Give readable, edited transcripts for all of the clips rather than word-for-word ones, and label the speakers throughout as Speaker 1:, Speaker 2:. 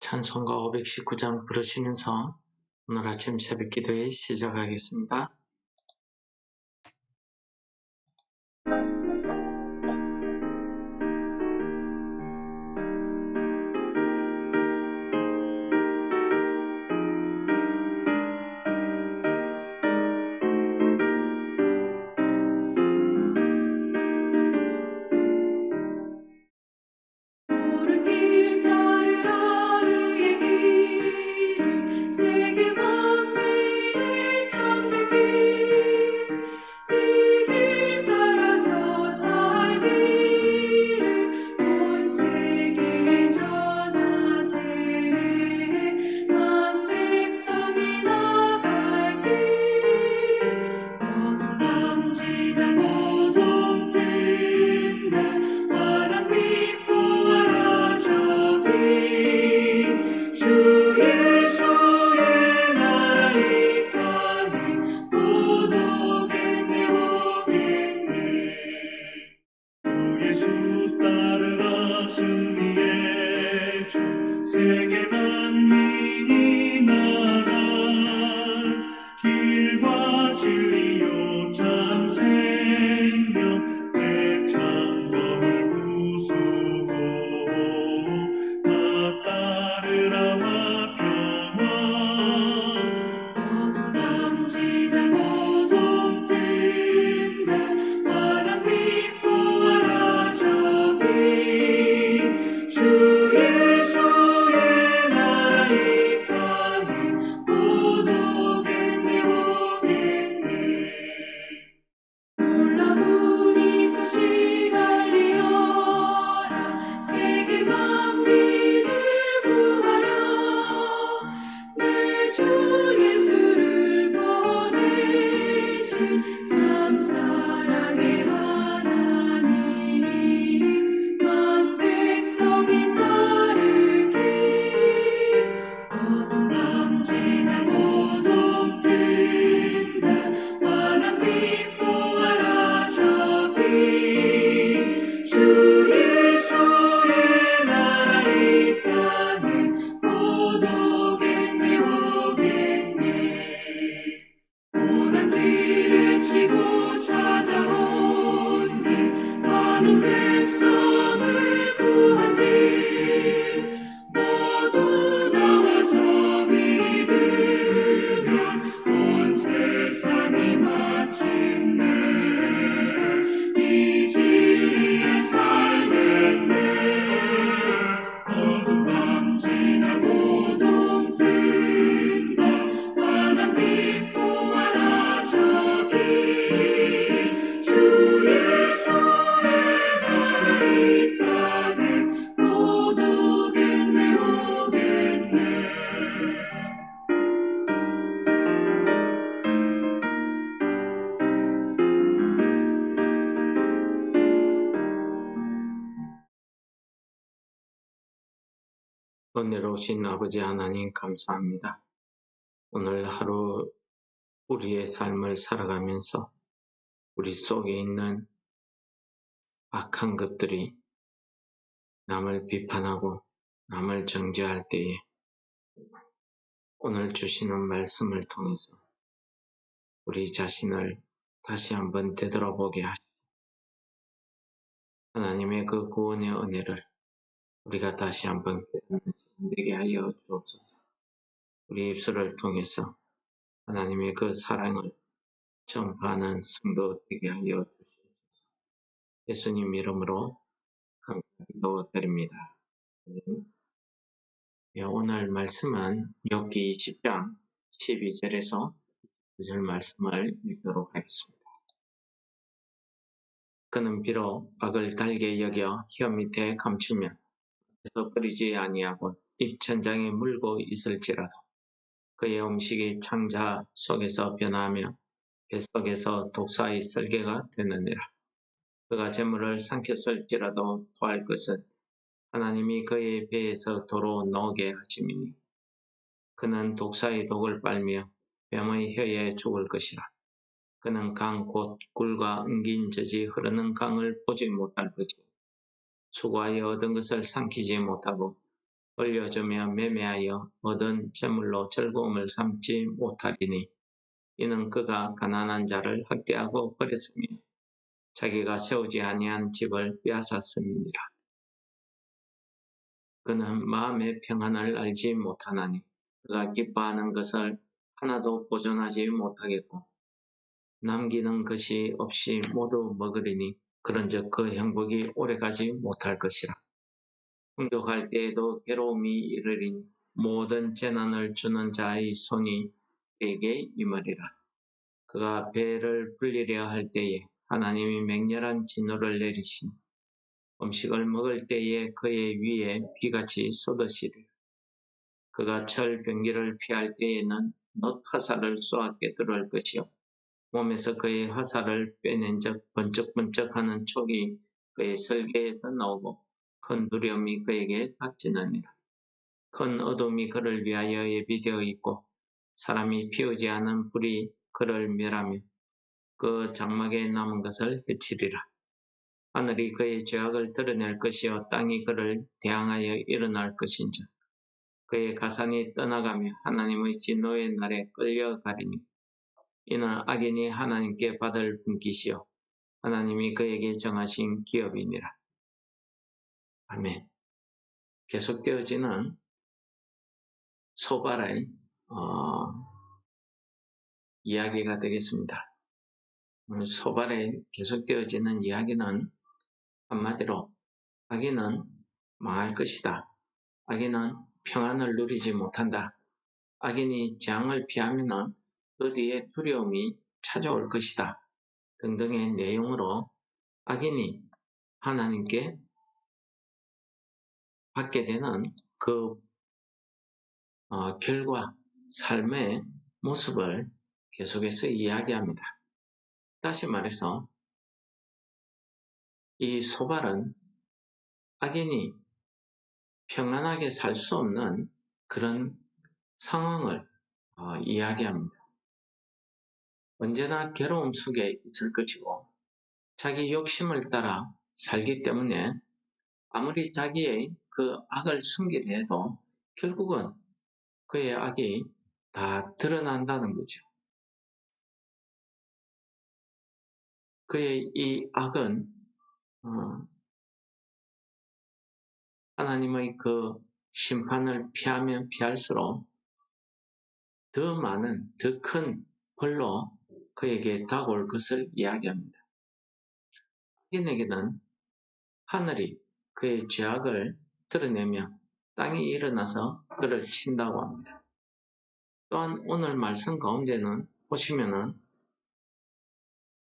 Speaker 1: 찬송가 519장 부르시면서 오늘 아침 새벽 기도회 시작하겠습니다. 은혜로우신 아버지 하나님 감사합니다. 오늘 하루 우리의 삶을 살아가면서 우리 속에 있는 악한 것들이 남을 비판하고 남을 정죄할 때에 오늘 주시는 말씀을 통해서 우리 자신을 다시 한번 되돌아보게 하시고 하나님의 그 구원의 은혜를 우리가 다시 한번 되게 하여 주옵소서. 우리 입술을 통해서 하나님의 그 사랑을 전파하는 성도 되게 하여 주옵소서. 예수님 이름으로 감사기도 드립니다. 오늘 말씀은 욥기 20장 12절에서 9절 말씀을 읽도록 하겠습니다. 그는 비록 악을 달게 여겨 혀 밑에 감추며 그래서 버리지 아니하고 입천장에 물고 있을지라도 그의 음식이 창자 속에서 변하며 뱃속에서 독사의 쓸개가 되느니라. 그가 재물을 삼켰을지라도 토할 것은 하나님이 그의 배에서 도로 나오게 하심이니 그는 독사의 독을 빨며 뱀의 혀에 죽을 것이라. 그는 강 곧 꿀과 엉긴 젖이 흐르는 강을 보지 못할 것이고 수고하여 얻은 것을 삼키지 못하고 돌려주며 매매하여 얻은 재물로 즐거움을 삼지 못하리니 이는 그가 가난한 자를 학대하고 버렸으며 자기가 세우지 아니한 집을 빼앗았음이니라. 그는 마음의 평안을 알지 못하나니 그가 기뻐하는 것을 하나도 보존하지 못하겠고 남기는 것이 없이 모두 먹으리니 그런즉 그 행복이 오래가지 못할 것이라. 풍족할 때에도 괴로움이 이르리니 모든 재난을 주는 자의 손이 그에게 임하리라. 그가 배를 불리려 할 때에 하나님이 맹렬한 진노를 내리시니 음식을 먹을 때에 그의 위에 비같이 쏟으시리라. 그가 철 병기를 피할 때에는 놋 화살을 쏘아 꿰뚫을 것이요 몸에서 그의 화살을 빼낸 적 번쩍번쩍하는 촉이 그의 설계에서 나오고 큰 두려움이 그에게 닥치느니라. 큰 어둠이 그를 위하여 예비되어 있고 사람이 피우지 않은 불이 그를 멸하며 그 장막에 남은 것을 해치리라. 하늘이 그의 죄악을 드러낼 것이요 땅이 그를 대항하여 일어날 것인즉 그의 가산이 떠나가며 하나님의 진노의 날에 끌려가리니 이는 악인이 하나님께 받을 분깃이요 하나님이 그에게 정하신 기업이니라. 아멘. 계속되어지는 소발의 이야기가 되겠습니다. 오늘 소발에 계속되어지는 이야기는 한마디로 악인은 망할 것이다. 악인은 평안을 누리지 못한다. 악인이 재앙을 피하면 그 뒤에 두려움이 찾아올 것이다. 등등의 내용으로 악인이 하나님께 받게 되는 그 결과, 삶의 모습을 계속해서 이야기합니다. 다시 말해서 이 소발은 악인이 평안하게 살 수 없는 그런 상황을 이야기합니다. 언제나 괴로움 속에 있을 것이고 자기 욕심을 따라 살기 때문에 아무리 자기의 그 악을 숨기려 해도 결국은 그의 악이 다 드러난다는 거죠. 그의 이 악은 하나님의 그 심판을 피하면 피할수록 더 많은, 더 큰 벌로 그에게 다가올 것을 이야기합니다. 악인에게는 하늘이 그의 죄악을 드러내며 땅이 일어나서 그를 친다고 합니다. 또한 오늘 말씀 가운데는 보시면은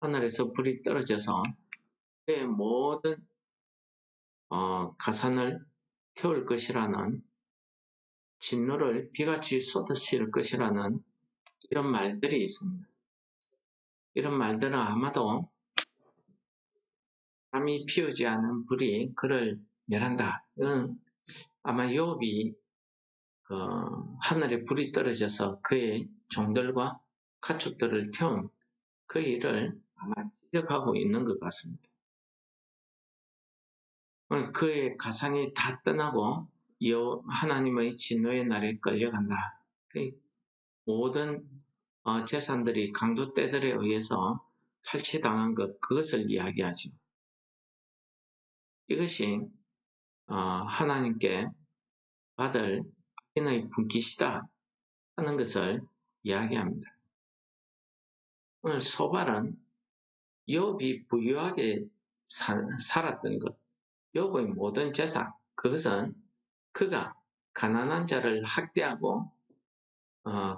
Speaker 1: 하늘에서 불이 떨어져서 그의 모든 가산을 태울 것이라는 진노를 비같이 쏟으실 것이라는 이런 말들이 있습니다. 이런 말들은 아마도 사람이 피우지 않은 불이 그를 멸한다. 이건 아마 욥이 하늘에 불이 떨어져서 그의 종들과 가축들을 태운 그 일을 아마 지적하고 있는 것 같습니다. 그의 가산이 다 떠나고 하나님의 진노의 날에 끌려간다. 모든 재산들이 강도떼들에 의해서 탈취당한 그것을 이야기하죠. 이것이 하나님께 받을 악인의 분깃이다 하는 것을 이야기합니다. 오늘 소발은 욥이 부유하게 살았던 것, 욥의 모든 재산, 그것은 그가 가난한 자를 학대하고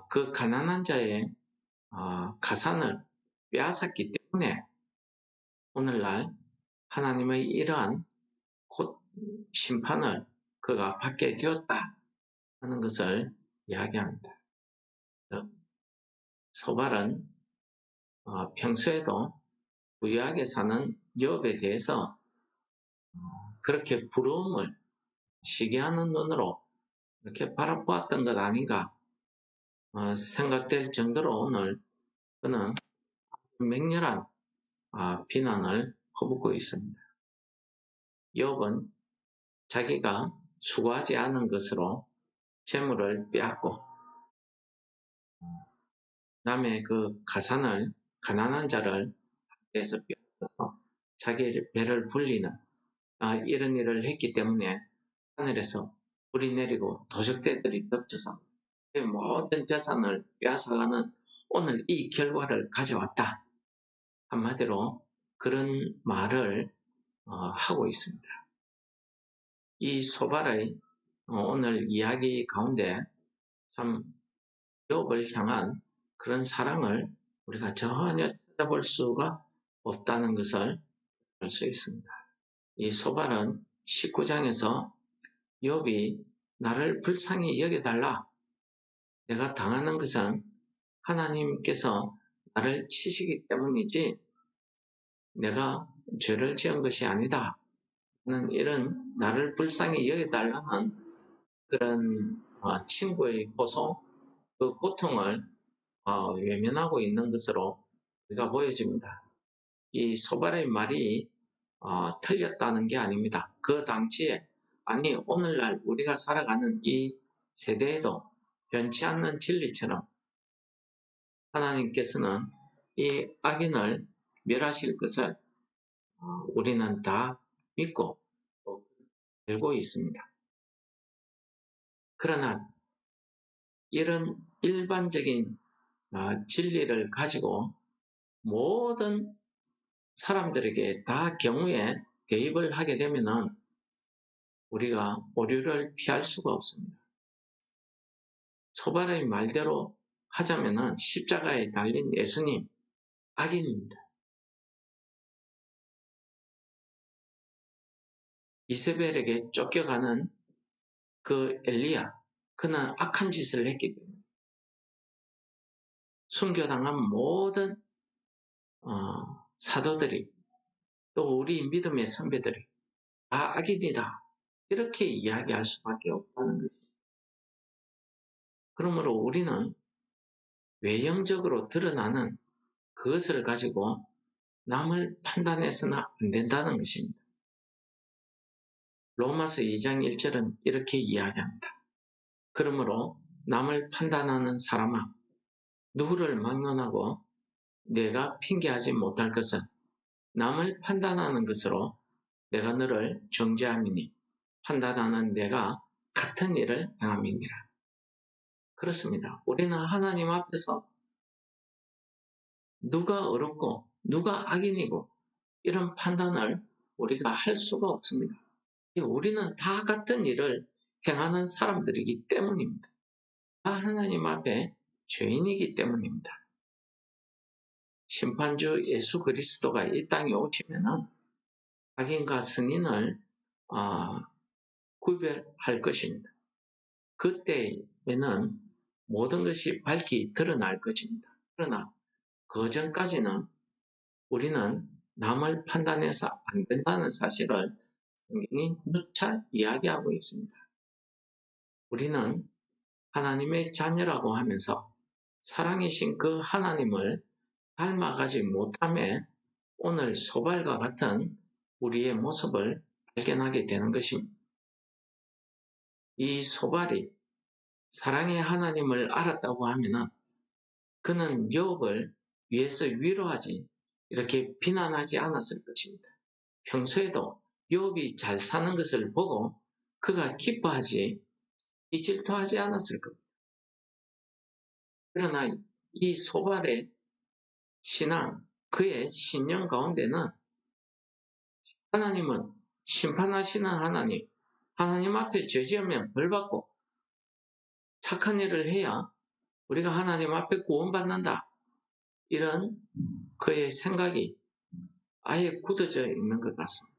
Speaker 1: 그 가난한 자의 가산을 빼앗았기 때문에 오늘날 하나님의 이러한 곧 심판을 그가 받게 되었다 하는 것을 이야기합니다. 소발은 평소에도 부유하게 사는 욥에 대해서 그렇게 부러움을 시기하는 눈으로 이렇게 바라보았던 것 아닌가 생각될 정도로 오늘 그는 맹렬한 비난을 퍼붓고 있습니다. 욥은 자기가 수고하지 않은 것으로 재물을 빼앗고 남의 그 가산을 가난한 자를 해서 빼앗아서 자기 배를 불리는 이런 일을 했기 때문에 하늘에서 불이 내리고 도적대들이 덮쳐서 모든 재산을 빼앗아가는 오늘 이 결과를 가져왔다. 한마디로 그런 말을 하고 있습니다. 이 소발의 오늘 이야기 가운데 참 욥을 향한 그런 사랑을 우리가 전혀 찾아볼 수가 없다는 것을 알 수 있습니다. 이 소발은 19장에서 욥이 나를 불쌍히 여겨달라. 내가 당하는 것은 하나님께서 나를 치시기 때문이지 내가 죄를 지은 것이 아니다. 는 이런 나를 불쌍히 여겨달라는 그런 친구의 호소, 그 고통을 외면하고 있는 것으로 우리가 보여집니다. 이 소발의 말이 틀렸다는 게 아닙니다. 그 당시에 아니 오늘날 우리가 살아가는 이 세대에도 변치 않는 진리처럼 하나님께서는 이 악인을 멸하실 것을 우리는 다 믿고 알고 있습니다. 그러나 이런 일반적인 진리를 가지고 모든 사람들에게 다 경우에 대입을 하게 되면은 우리가 오류를 피할 수가 없습니다. 소발의 말대로 하자면은 십자가에 달린 예수님 악인입니다. 이세벨에게 쫓겨가는 그 엘리야, 그는 악한 짓을 했기 때문에 순교당한 모든 사도들이 또 우리 믿음의 선배들이 다 악인이다. 이렇게 이야기할 수밖에 없다는 것입니다. 그러므로 우리는 외형적으로 드러나는 그것을 가지고 남을 판단해서는 안 된다는 것입니다. 로마서 2장 1절은 이렇게 이야기합니다. 그러므로 남을 판단하는 사람아, 누구를 막론하고 내가 핑계하지 못할 것은 남을 판단하는 것으로 내가 너를 정죄함이니 판단하는 내가 같은 일을 행함이니라. 그렇습니다. 우리는 하나님 앞에서 누가 어렵고 누가 악인이고 이런 판단을 우리가 할 수가 없습니다. 우리는 다 같은 일을 행하는 사람들이기 때문입니다. 다 하나님 앞에 죄인이기 때문입니다. 심판주 예수 그리스도가 이 땅에 오시면은 악인과 선인을 구별할 것입니다. 그때에는 모든 것이 밝히 드러날 것입니다. 그러나 그 전까지는 우리는 남을 판단해서 안 된다는 사실을 성경이 누차 이야기하고 있습니다. 우리는 하나님의 자녀라고 하면서 사랑이신 그 하나님을 닮아가지 못함에 오늘 소발과 같은 우리의 모습을 발견하게 되는 것입니다. 이 소발이 사랑의 하나님을 알았다고 하면은 그는 욥을 위해서 위로하지 이렇게 비난하지 않았을 것입니다. 평소에도 욥이 잘 사는 것을 보고 그가 기뻐하지 질투하지 않았을 겁니다. 그러나 이 소발의 신앙, 그의 신념 가운데는 하나님은 심판하시는 하나님, 하나님 앞에 죄지으면 벌받고 착한 일을 해야 우리가 하나님 앞에 구원받는다. 이런 그의 생각이 아예 굳어져 있는 것 같습니다.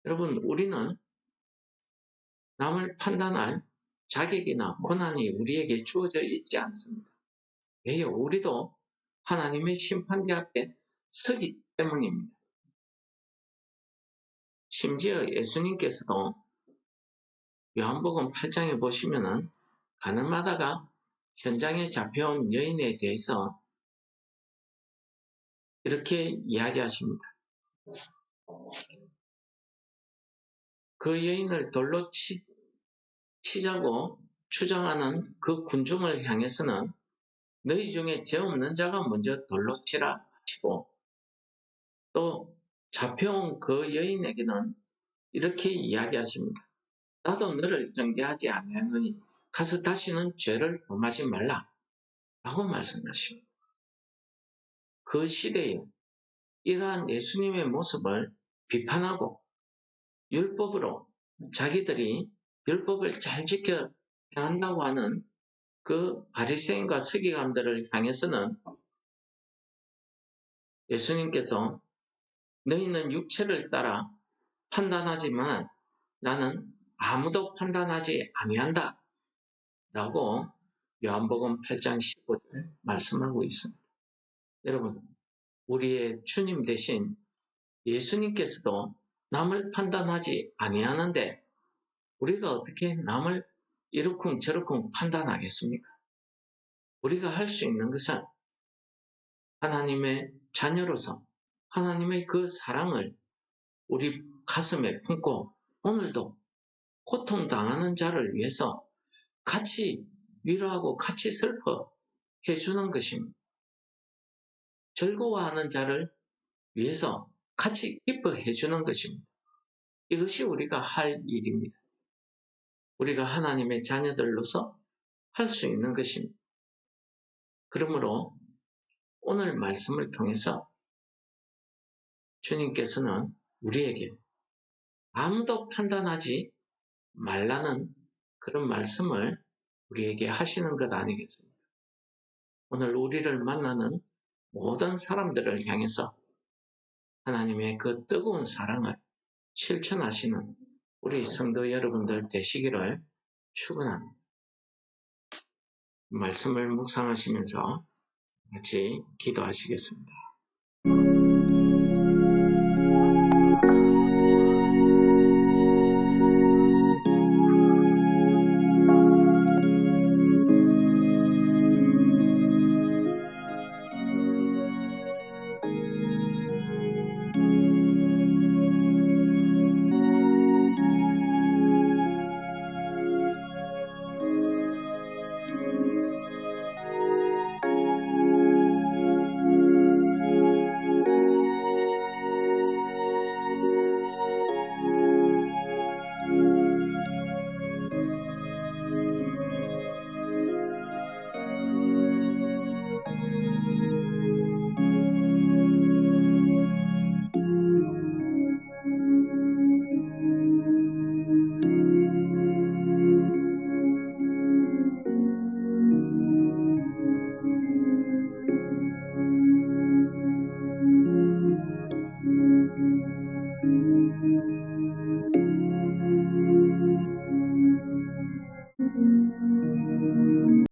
Speaker 1: 여러분, 우리는 남을 판단할 자격이나 권한이 우리에게 주어져 있지 않습니다. 왜요? 우리도 하나님의 심판대 앞에 서기 때문입니다. 심지어 예수님께서도 요한복음 8장에 보시면은 가늠하다가 현장에 잡혀온 여인에 대해서 이렇게 이야기하십니다. 그 여인을 돌로 치자고 주장하는 그 군중을 향해서는 너희 중에 죄 없는 자가 먼저 돌로 치라 하시고, 또 잡혀온 그 여인에게는 이렇게 이야기하십니다. 나도 너를 정죄하지 아니하노니 가서 다시는 죄를 범하지 말라 라고 말씀하십니다. 그 시대에 이러한 예수님의 모습을 비판하고 율법으로 자기들이 율법을 잘 지켜 행한다고 하는 그 바리새인과 서기관들을 향해서는 예수님께서 너희는 육체를 따라 판단하지만 나는 아무도 판단하지 아니한다 라고 요한복음 8장 15절 말씀하고 있습니다. 여러분, 우리의 주님 대신 예수님께서도 남을 판단하지 아니하는데 우리가 어떻게 남을 이러쿵 저러쿵 판단하겠습니까? 우리가 할 수 있는 것은 하나님의 자녀로서 하나님의 그 사랑을 우리 가슴에 품고 오늘도 고통당하는 자를 위해서 같이 위로하고 같이 슬퍼해 주는 것입니다. 즐거워하는 자를 위해서 같이 기뻐해 주는 것입니다. 이것이 우리가 할 일입니다. 우리가 하나님의 자녀들로서 할 수 있는 것입니다. 그러므로 오늘 말씀을 통해서 주님께서는 우리에게 아무도 판단하지 말라는 그런 말씀을 우리에게 하시는 것 아니겠습니까? 오늘 우리를 만나는 모든 사람들을 향해서 하나님의 그 뜨거운 사랑을 실천하시는 우리 성도 여러분들 되시기를 축원합니다. 말씀을 묵상하시면서 같이 기도하시겠습니다.